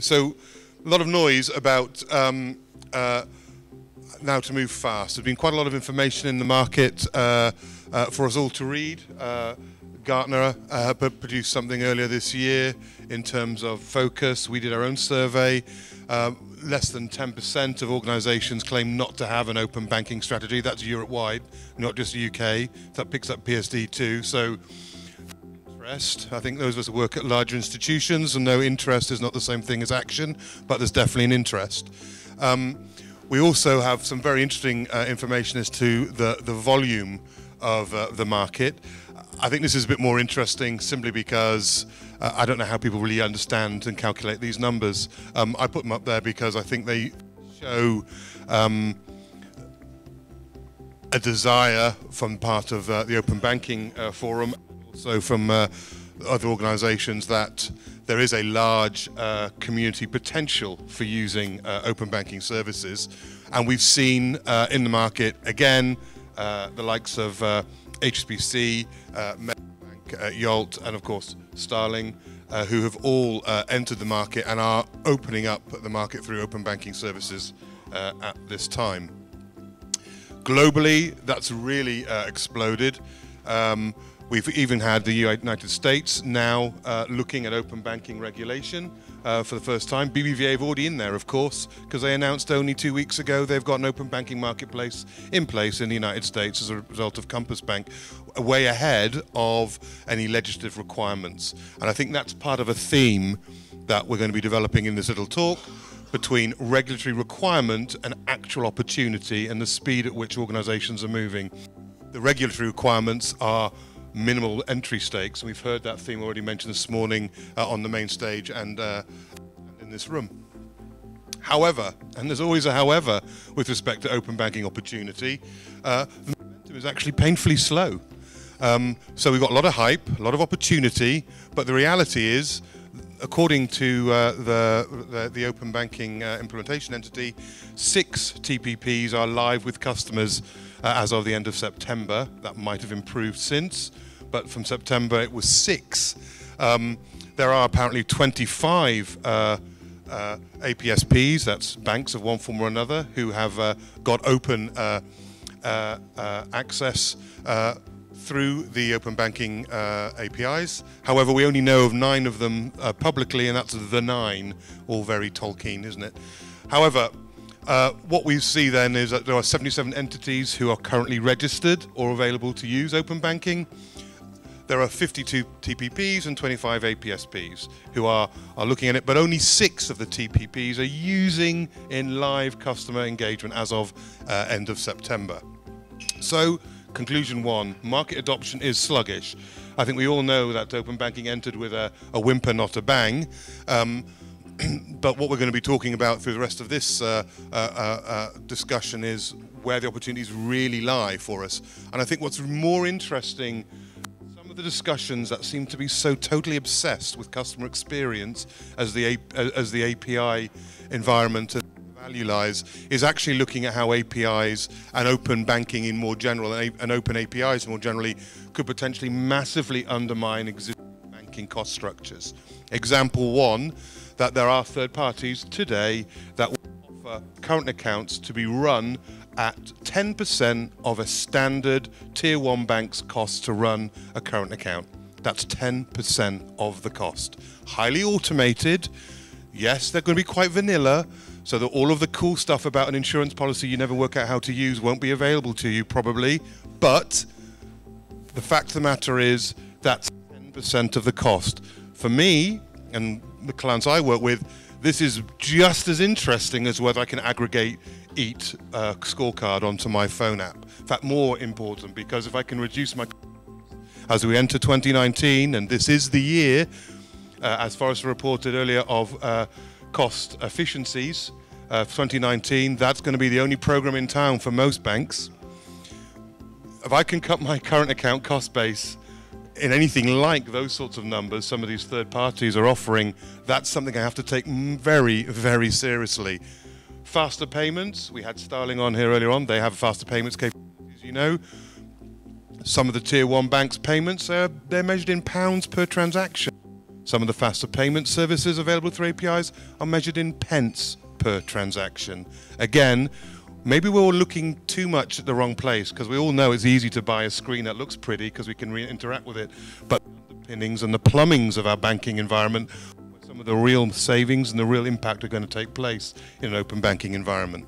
So, a lot of noise about now to move fast. There's been quite a lot of information in the market for us all to read. Gartner produced something earlier this year in terms of focus. We did our own survey. Less than 10% of organisations claim not to have an open banking strategy. That's Europe-wide, not just the UK. That picks up PSD too. So, interest. I think those of us who work at larger institutions and know interest is not the same thing as action, but there's definitely an interest. We also have some very interesting information as to the volume of the market. I think this is a bit more interesting simply because I don't know how people really understand and calculate these numbers. I put them up there because I think they show a desire from part of the Open Banking Forum, also from other organisations, that there is a large community potential for using open banking services. And we've seen in the market, again, the likes of HSBC, Medibank, Yolt, and of course Starling, who have all entered the market and are opening up the market through open banking services at this time. Globally, that's really exploded. We've even had the United States now looking at open banking regulation for the first time. BBVA have already in there, of course, because they announced only 2 weeks ago they've got an open banking marketplace in place in the United States as a result of Compass Bank, way ahead of any legislative requirements. And I think that's part of a theme that we're going to be developing in this little talk, between regulatory requirement and actual opportunity and the speed at which organisations are moving. The regulatory requirements are minimal entry stakes. We've heard that theme already mentioned this morning on the main stage and in this room. However, and there's always a however with respect to open banking opportunity, the momentum is actually painfully slow. So we've got a lot of hype, a lot of opportunity, but the reality is, according to the Open Banking Implementation Entity, 6 TPPs are live with customers as of the end of September. That might have improved since, but from September it was 6. There are apparently 25 APSPs, that's banks of one form or another, who have got open access through the open banking APIs. However, we only know of 9 of them publicly, and that's the 9, all very Tolkien, isn't it? However, what we see then is that there are 77 entities who are currently registered or available to use open banking. There are 52 TPPs and 25 APSPs who are looking at it, but only 6 of the TPPs are using in live customer engagement as of end of September. So, conclusion 1, market adoption is sluggish. I think we all know that open banking entered with a whimper, not a bang. But what we're going to be talking about through the rest of this discussion is where the opportunities really lie for us. And I think what's more interesting, some of the discussions that seem to be so totally obsessed with customer experience as the API environment and value lies, is actually looking at how APIs and open banking in more general and open APIs more generally could potentially massively undermine existing banking cost structures. Example 1, that there are third parties today that will offer current accounts to be run at 10% of a standard Tier 1 bank's cost to run a current account. That's 10% of the cost. Highly automated. Yes, they're going to be quite vanilla, so that all of the cool stuff about an insurance policy you never work out how to use won't be available to you probably, but the fact of the matter is that's 10% of the cost. For me, and the clients I work with, this is just as interesting as whether I can aggregate each scorecard onto my phone app. In fact, more important, because if I can reduce my as we enter 2019, and this is the year, as Forrester reported earlier, of cost efficiencies for 2019, that's going to be the only program in town for most banks. If I can cut my current account cost base in anything like those sorts of numbers some of these third parties are offering, that's something I have to take very, very seriously. Faster payments, we had Starling on here earlier on, they have faster payments capabilities, you know. Some of the Tier 1 banks' payments, they're measured in pounds per transaction. Some of the faster payment services available through APIs are measured in pence per transaction. Again, maybe we're all looking too much at the wrong place, because we all know it's easy to buy a screen that looks pretty because we can interact with it, but the underpinnings and the plumbings of our banking environment, where some of the real savings and the real impact are going to take place in an open banking environment.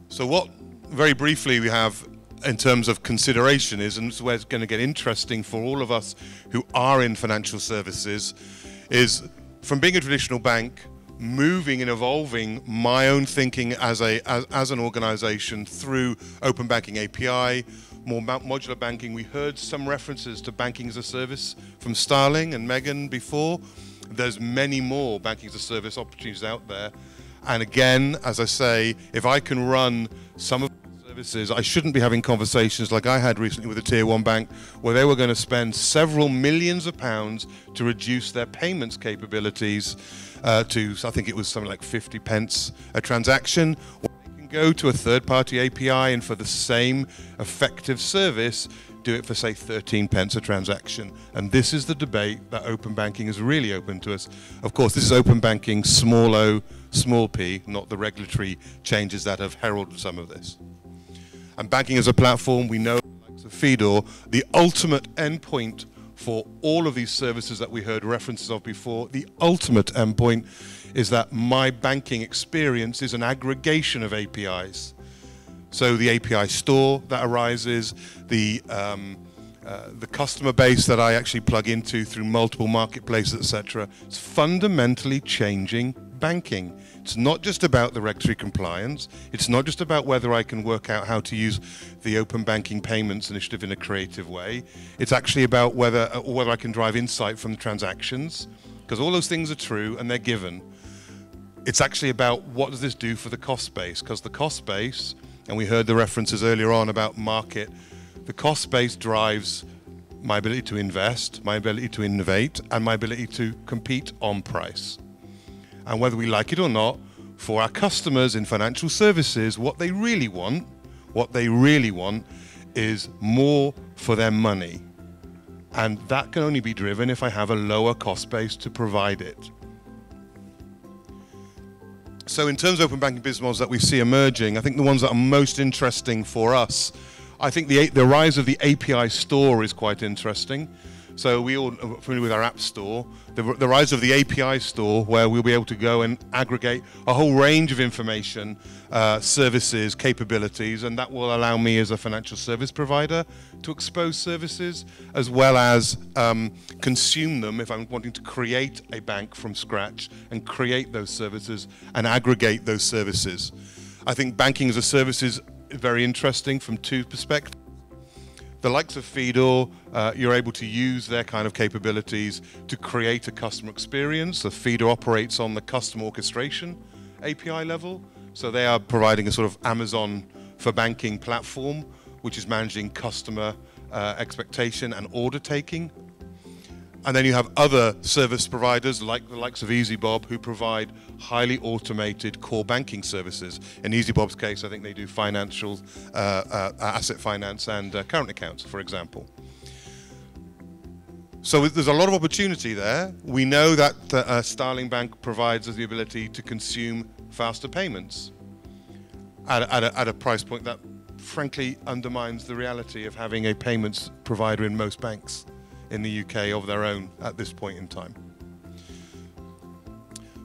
So what, very briefly, we have in terms of consideration is, and this is where it's going to get interesting for all of us who are in financial services, is from being a traditional bank, moving and evolving my own thinking as an organization through open banking API, more modular banking. We heard some references to banking as a service from Starling and Megan before. There's many more banking as a service opportunities out there. And again, as I say, if I can run some of I shouldn't be having conversations like I had recently with a tier 1 bank where they were going to spend several millions of pounds to reduce their payments capabilities to, I think it was something like 50 pence a transaction. Or they can go to a third-party API and for the same effective service do it for, say, 13 pence a transaction. And this is the debate that open banking is really open to us. Of course, this is open banking, small o, small p, not the regulatory changes that have heralded some of this. And banking as a platform, we know, like Fedor, the ultimate endpoint for all of these services that we heard references of before, the ultimate endpoint is that my banking experience is an aggregation of APIs. So the API store that arises, the customer base that I actually plug into through multiple marketplaces, etc. It's fundamentally changing banking. It's not just about the regulatory compliance. It's not just about whether I can work out how to use the open banking payments initiative in a creative way. It's actually about whether I can drive insight from the transactions, because all those things are true and they're given. It's actually about what does this do for the cost base, because the cost base, and we heard the references earlier on about market, the cost base drives my ability to invest, my ability to innovate, and my ability to compete on price. And whether we like it or not, for our customers in financial services, what they really want is more for their money. And that can only be driven if I have a lower cost base to provide it. So in terms of open banking business models that we see emerging, I think the ones that are most interesting for us, I think the rise of the API store is quite interesting. So we all are familiar with our app store. The rise of the API store, where we'll be able to go and aggregate a whole range of information, services, capabilities, and that will allow me as a financial service provider to expose services as well as consume them if I'm wanting to create a bank from scratch and create those services and aggregate those services. I think banking as a service is very interesting from two perspectives. The likes of Fedor, you're able to use their kind of capabilities to create a customer experience. So Fedor operates on the custom orchestration API level. So they are providing a sort of Amazon for banking platform, which is managing customer expectation and order taking. And then you have other service providers like the likes of EasyBob, who provide highly automated core banking services. In EasyBob's case, I think they do financial, asset finance and current accounts, for example. So there's a lot of opportunity there. We know that Starling Bank provides us the ability to consume faster payments at a price point that frankly undermines the reality of having a payments provider in most banks in the UK of their own at this point in time.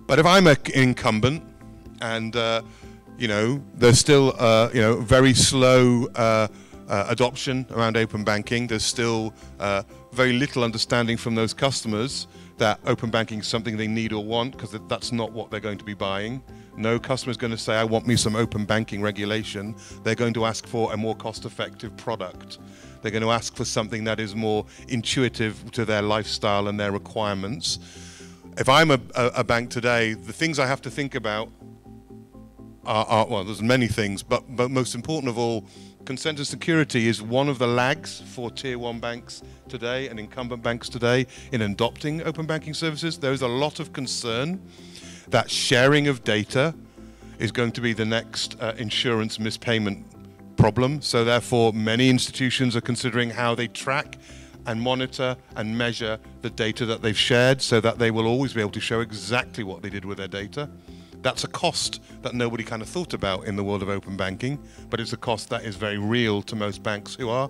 But if I'm an incumbent and there's still very slow adoption around open banking, there's still very little understanding from those customers that open banking is something they need or want, because that's not what they're going to be buying. No customer is going to say, I want me some open banking regulation. They're going to ask for a more cost-effective product. They're going to ask for something that is more intuitive to their lifestyle and their requirements. If I'm a bank today, the things I have to think about are well, there's many things, but most important of all, consent and security is one of the lags for tier 1 banks today and incumbent banks today in adopting open banking services. There is a lot of concern that sharing of data is going to be the next insurance mispayment problem. So therefore, many institutions are considering how they track and monitor and measure the data that they've shared so that they will always be able to show exactly what they did with their data. That's a cost that nobody kind of thought about in the world of open banking, but it's a cost that is very real to most banks who are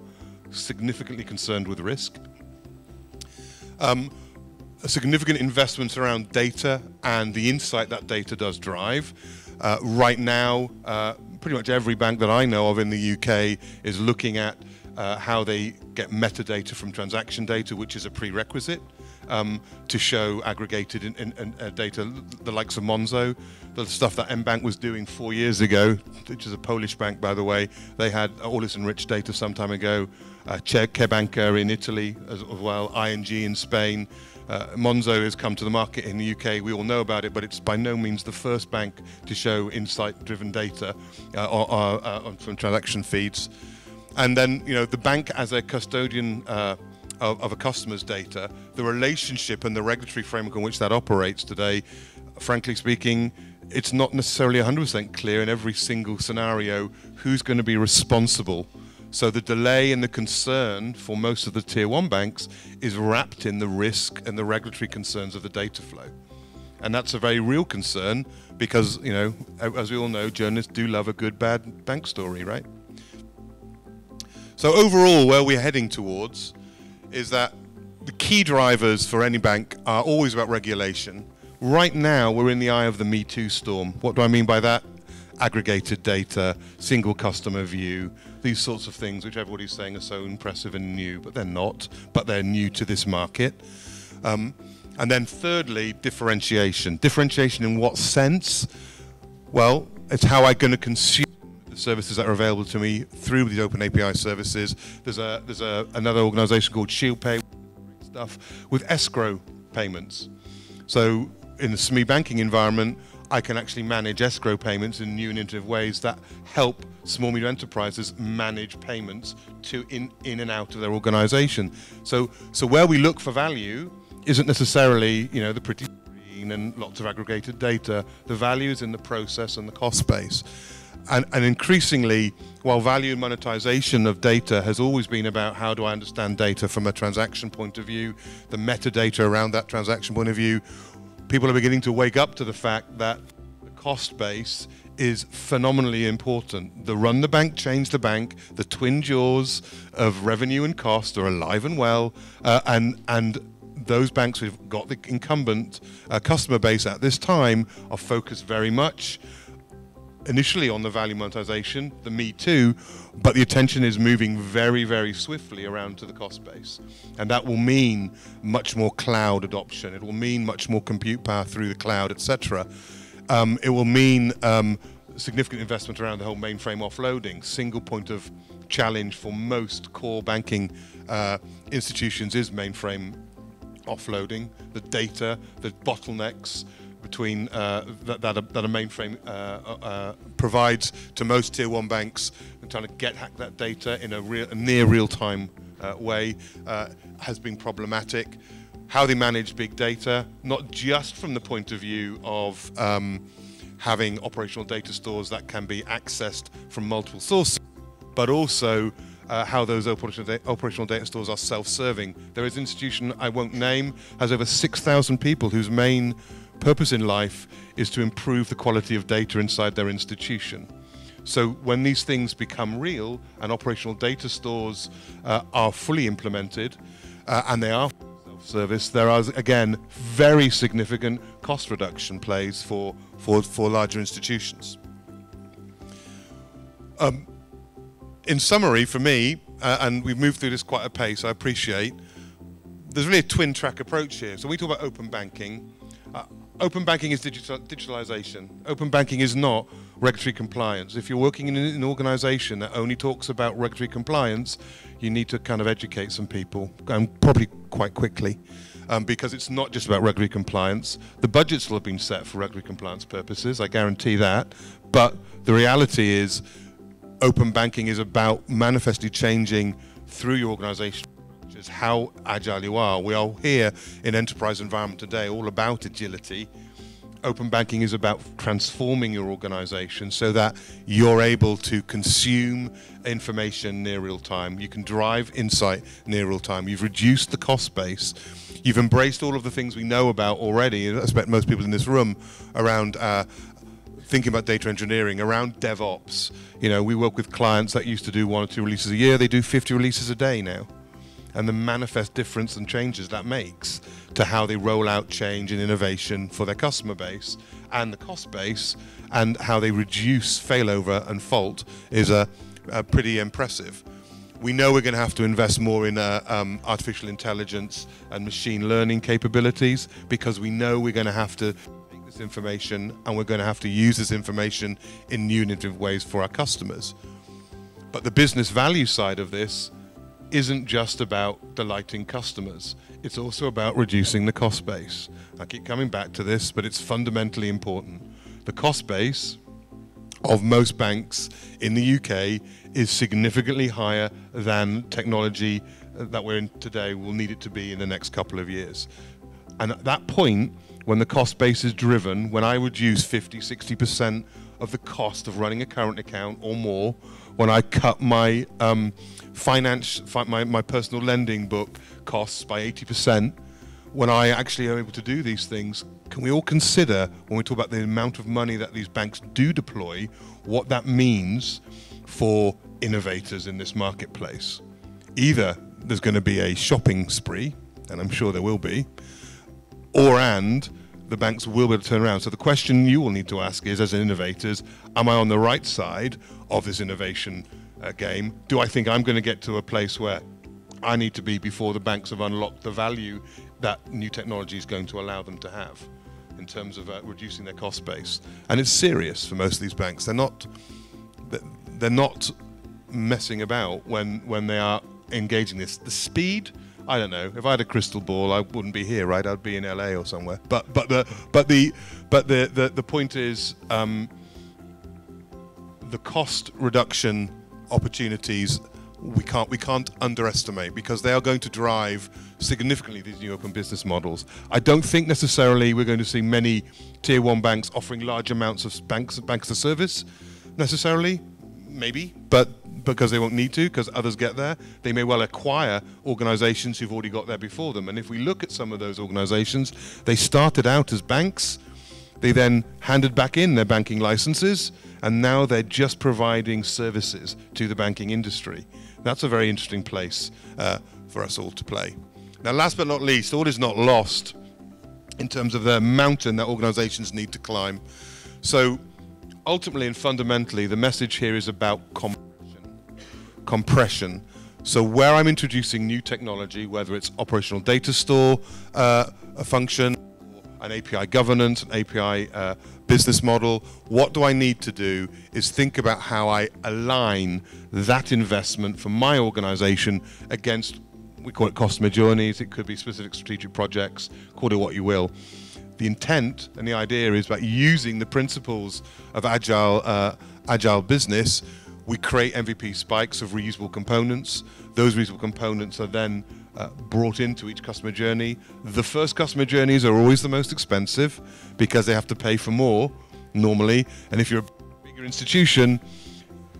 significantly concerned with risk. A significant investment around data and the insight that data does drive. Right now, pretty much every bank that I know of in the UK is looking at how they get metadata from transaction data, which is a prerequisite to show aggregated data, the likes of Monzo, the stuff that mBank was doing 4 years ago, which is a Polish bank, by the way. They had all this enriched data some time ago. CheBanca in Italy as well, ING in Spain. Monzo has come to the market in the UK. We all know about it, but it's by no means the first bank to show insight-driven data from transaction feeds. And then, you know, the bank as a custodian of a customer's data, the relationship and the regulatory framework in which that operates today, frankly speaking, it's not necessarily 100% clear in every single scenario who's going to be responsible. So the delay and the concern for most of the tier one banks is wrapped in the risk and the regulatory concerns of the data flow. And that's a very real concern because, you know, as we all know, journalists do love a good, bad bank story, right? So overall, where we're heading towards is that the key drivers for any bank are always about regulation. Right now, we're in the eye of the Me Too storm. What do I mean by that? Aggregated data, single customer view, these sorts of things which everybody's saying are so impressive and new, but they're not, but they're new to this market. And then thirdly, differentiation. Differentiation in what sense? Well, it's how I'm going to consume the services that are available to me through these open API services. There's another organization called ShieldPay stuff with escrow payments. So in the SME banking environment, I can actually manage escrow payments in new and innovative ways that help small medium enterprises manage payments to in and out of their organization. So where we look for value isn't necessarily, you know, the pretty screen and lots of aggregated data. The value is in the process and the cost base. And increasingly, while value and monetization of data has always been about how do I understand data from a transaction point of view, the metadata around that transaction point of view, people are beginning to wake up to the fact that the cost base is phenomenally important. The run the bank, change the bank, the twin jaws of revenue and cost are alive and well, and those banks who've got the incumbent customer base at this time are focused very much initially on the value monetization, the Me Too, but the attention is moving very, very swiftly around to the cost base. And that will mean much more cloud adoption. It will mean much more compute power through the cloud, etc. It will mean significant investment around the whole mainframe offloading. Single point of challenge for most core banking institutions is mainframe offloading, the data, the bottlenecks between that a mainframe provides to most tier one banks, and trying to hack that data in a near real-time way has been problematic. How they manage big data, not just from the point of view of having operational data stores that can be accessed from multiple sources, but also how those operational data stores are self-serving. There is an institution I won't name, has over 6,000 people whose main purpose in life is to improve the quality of data inside their institution. So when these things become real and operational data stores are fully implemented and they are self-service, there are again very significant cost reduction plays for larger institutions. In summary, for me, and we've moved through this quite a pace, I appreciate, there's really a twin track approach here. So when we talk about open banking, open banking is digitalization. Open banking is not regulatory compliance. If you're working in an organization that only talks about regulatory compliance, you need to kind of educate some people, and probably quite quickly, because it's not just about regulatory compliance. The budgets will have been set for regulatory compliance purposes, I guarantee that, but the reality is open banking is about manifestly changing through your organization how agile you are. We are here in enterprise environment today all about agility, open banking is about transforming your organization so that you're able to consume information near real time. You can drive insight near real time. You've reduced the cost base. You've embraced all of the things we know about already, and I expect most people in this room, around thinking about data engineering, around DevOps. You know, we work with clients that used to do 1 or 2 releases a year. They do 50 releases a day now. And the manifest difference and changes that makes to how they roll out change and innovation for their customer base and the cost base, and how they reduce failover and fault is pretty impressive. We know we're going to have to invest more in artificial intelligence and machine learning capabilities, because we know we're going to have to take this information and we're going to have to use this information in new innovative ways for our customers. But the business value side of this isn't just about delighting customers. It's also about reducing the cost base. I keep coming back to this, but it's fundamentally important. The cost base of most banks in the UK is significantly higher than technology that we're in today will need it to be in the next couple of years. And at that point, when the cost base is driven, when I reduce 50, 60% of the cost of running a current account or more, when I cut my my personal lending book costs by 80%, when I actually am able to do these things, can we all consider, when we talk about the amount of money that these banks do deploy, what that means for innovators in this marketplace? Either there's going to be a shopping spree, and I'm sure there will be, and the banks will be able to turn around. So the question you will need to ask is, as innovators, am I on the right side of this innovation game? Do I think I'm going to get to a place where I need to be before the banks have unlocked the value that new technology is going to allow them to have in terms of reducing their cost base? And it's serious for most of these banks. They're not messing about when they are engaging this. The speed, I don't know. If I had a crystal ball, I wouldn't be here, right? I'd be in LA or somewhere. But the point is, the cost reduction opportunities we can't underestimate, because they are going to drive significantly these new open business models. I don't think necessarily we're going to see many tier 1 banks offering large amounts of banks as a service necessarily, maybe, but because they won't need to, because others get there. They may well acquire organizations who've already got there before them. And if we look at some of those organizations, they started out as banks, they then handed back in their banking licenses, and now they're just providing services to the banking industry. That's a very interesting place for us all to play. Now, last but not least, all is not lost in terms of the mountain that organizations need to climb. So ultimately and fundamentally, the message here is about compression. So where I'm introducing new technology, whether it's operational data store, a function, an API governance, an API business model, what do I need to do is think about how I align that investment for my organization against, we call it customer journeys, it could be specific strategic projects, call it what you will. The intent and the idea is about using the principles of agile business. We create MVP spikes of reusable components. Those reusable components are then brought into each customer journey. The first customer journeys are always the most expensive because they have to pay for more normally. And if you're a bigger institution,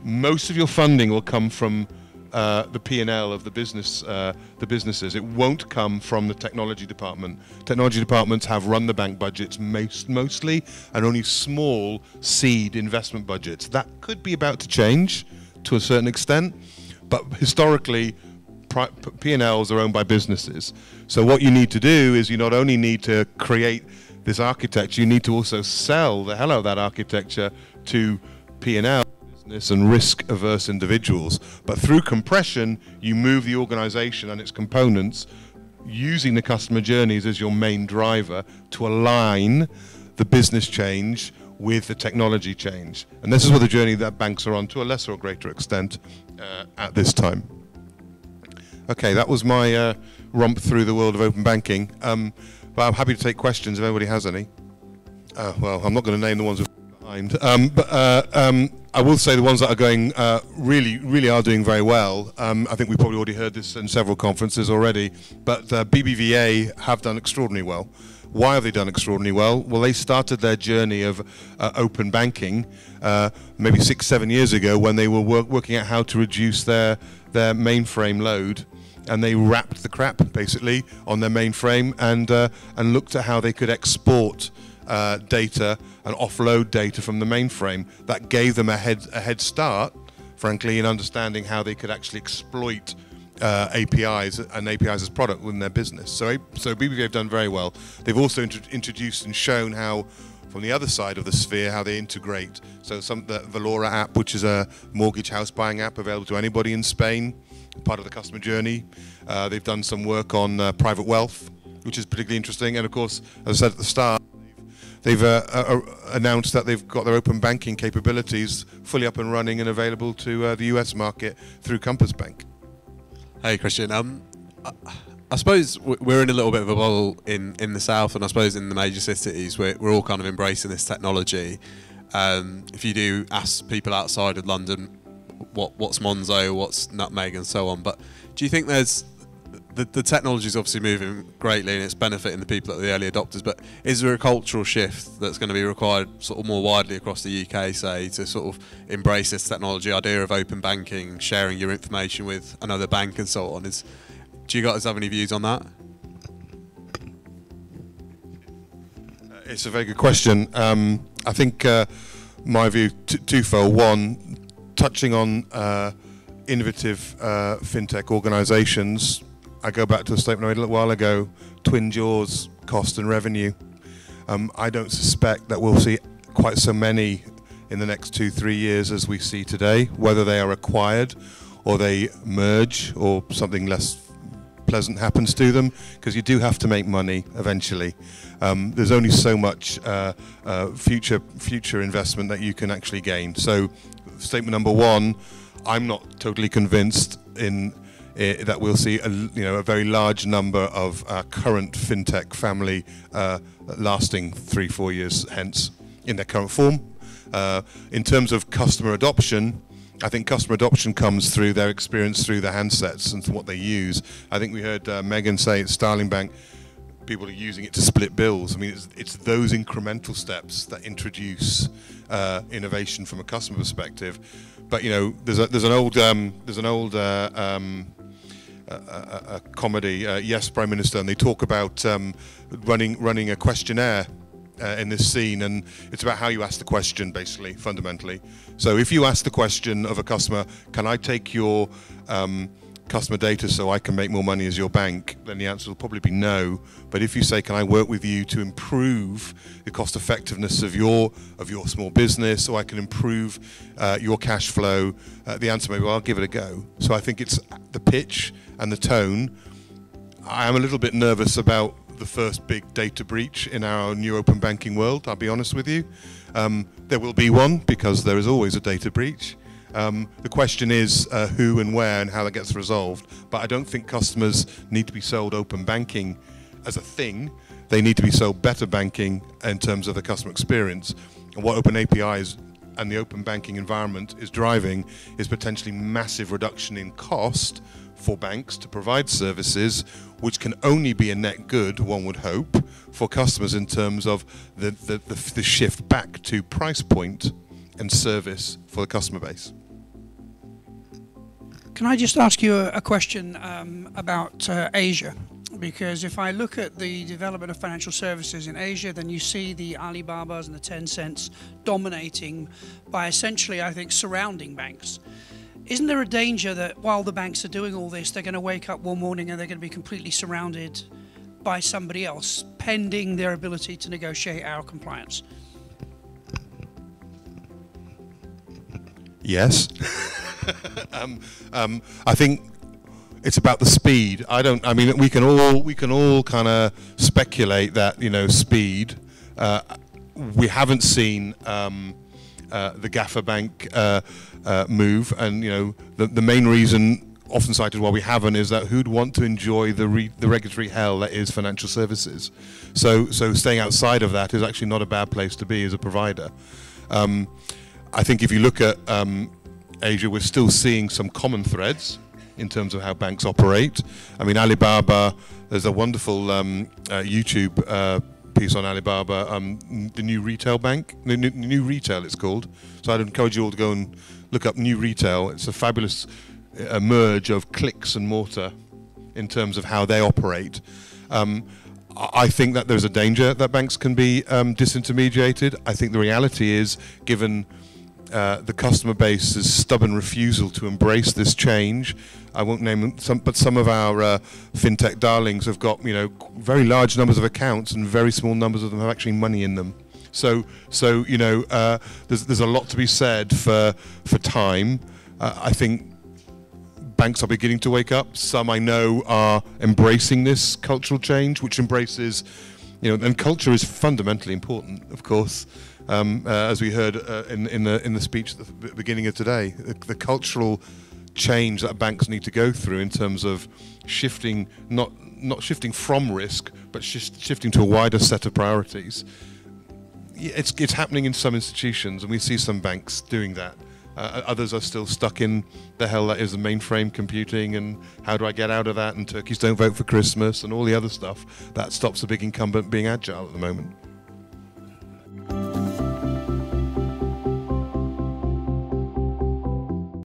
most of your funding will come from the P&L of the businesses. It won't come from the technology department. Technology departments have run the bank budgets mostly, and only small seed investment budgets. That could be about to change to a certain extent, but historically P&Ls are owned by businesses. So what you need to do is you not only need to create this architecture, you need to also sell the hell out of that architecture to P&L and risk-averse individuals. But through compression, you move the organization and its components using the customer journeys as your main driver to align the business change with the technology change. And this is what the journey that banks are on to a lesser or greater extent at this time. Okay, that was my romp through the world of open banking. But I'm happy to take questions if anybody has any. Well, I'm not going to name the ones behind. I will say the ones that are going really are doing very well. I think we've probably already heard this in several conferences already, but BBVA have done extraordinarily well. Why have they done extraordinarily well? Well, they started their journey of open banking maybe 6-7 years ago, when they were working out how to reduce their mainframe load, and they wrapped the crap basically on their mainframe and looked at how they could export data and offload data from the mainframe. That gave them a head start, frankly, in understanding how they could actually exploit APIs and APIs as product within their business. So BBVA have done very well. They've also introduced and shown how, from the other side of the sphere, how they integrate. So the Valora app, which is a mortgage house buying app available to anybody in Spain, part of the customer journey. They've done some work on private wealth, which is particularly interesting. And of course, as I said at the start, they've announced that they've got their open banking capabilities fully up and running and available to the US market through Compass Bank. Hey Christian, I suppose we're in a little bit of a bubble in the south, and I suppose in the major cities we're all kind of embracing this technology. If you do ask people outside of London what's Monzo, what's Nutmeg and so on, but do you think there's the technology is obviously moving greatly and it's benefiting the people that are the early adopters, but is there a cultural shift that's going to be required sort of more widely across the UK, say, to sort of embrace this technology, idea of open banking, sharing your information with another bank and so on? Do you guys have any views on that? It's a very good question. I think my view twofold. One, touching on innovative fintech organisations, I go back to a statement I made a little while ago, twin jaws, cost and revenue. I don't suspect that we'll see quite so many in the next 2-3 years as we see today, whether they are acquired or they merge or something less pleasant happens to them, because you do have to make money eventually. There's only so much future investment that you can actually gain. So statement number one, I'm not totally convinced that we'll see a very large number of current fintech family lasting 3-4 years hence in their current form. In terms of customer adoption, I think customer adoption comes through their experience through the handsets and what they use. I think we heard Megan say at Starling Bank, people are using it to split bills. I mean, it's those incremental steps that introduce innovation from a customer perspective. But there's an old comedy, Yes, Prime Minister, and they talk about running a questionnaire in this scene, and it's about how you ask the question, basically, fundamentally. So if you ask the question of a customer, can I take your customer data so I can make more money as your bank, then the answer will probably be no. But if you say, can I work with you to improve the cost effectiveness of your small business, or I can improve your cash flow, the answer may be, well, I'll give it a go. So I think it's the pitch and the tone. I am a little bit nervous about the first big data breach in our new open banking world, I'll be honest with you. There will be one, because there is always a data breach. The question is who and where and how that gets resolved. But I don't think customers need to be sold open banking as a thing. They need to be sold better banking in terms of the customer experience. And what open APIs and the open banking environment is driving is potentially massive reduction in cost for banks to provide services, which can only be a net good, one would hope, for customers in terms of the shift back to price point and service for the customer base. Can I just ask you a question about Asia? Because if I look at the development of financial services in Asia, then you see the Alibabas and the Tencents dominating by essentially, I think, surrounding banks. Isn't there a danger that while the banks are doing all this, they're going to wake up one morning and they're going to be completely surrounded by somebody else, pending their ability to negotiate our compliance? Yes. I think it's about the speed. I mean, we can all kind of speculate that, speed. We haven't seen the Gaffer Bank move, and the main reason often cited why we haven't is that who'd want to enjoy the regulatory hell that is financial services. So staying outside of that is actually not a bad place to be as a provider. I think if you look at Asia, we're still seeing some common threads in terms of how banks operate. I mean, Alibaba, there's a wonderful YouTube piece on Alibaba, the new retail bank, the new retail it's called. So I'd encourage you all to go and look up new retail. It's a fabulous merge of clicks and mortar in terms of how they operate. I think that there's a danger that banks can be disintermediated. I think the reality is, given the customer base's stubborn refusal to embrace this change, I won't name them, but some of our fintech darlings have got very large numbers of accounts, and very small numbers of them have actually money in them. So there's a lot to be said for time. I think banks are beginning to wake up. Some I know are embracing this cultural change, which embraces, and culture is fundamentally important, of course. As we heard in the speech at the beginning of today, the cultural change that banks need to go through in terms of shifting, not shifting from risk, but shifting to a wider set of priorities. It's happening in some institutions, and we see some banks doing that. Others are still stuck in the hell that is the mainframe computing, and how do I get out of that, and turkeys don't vote for Christmas, and all the other stuff that stops a big incumbent being agile at the moment.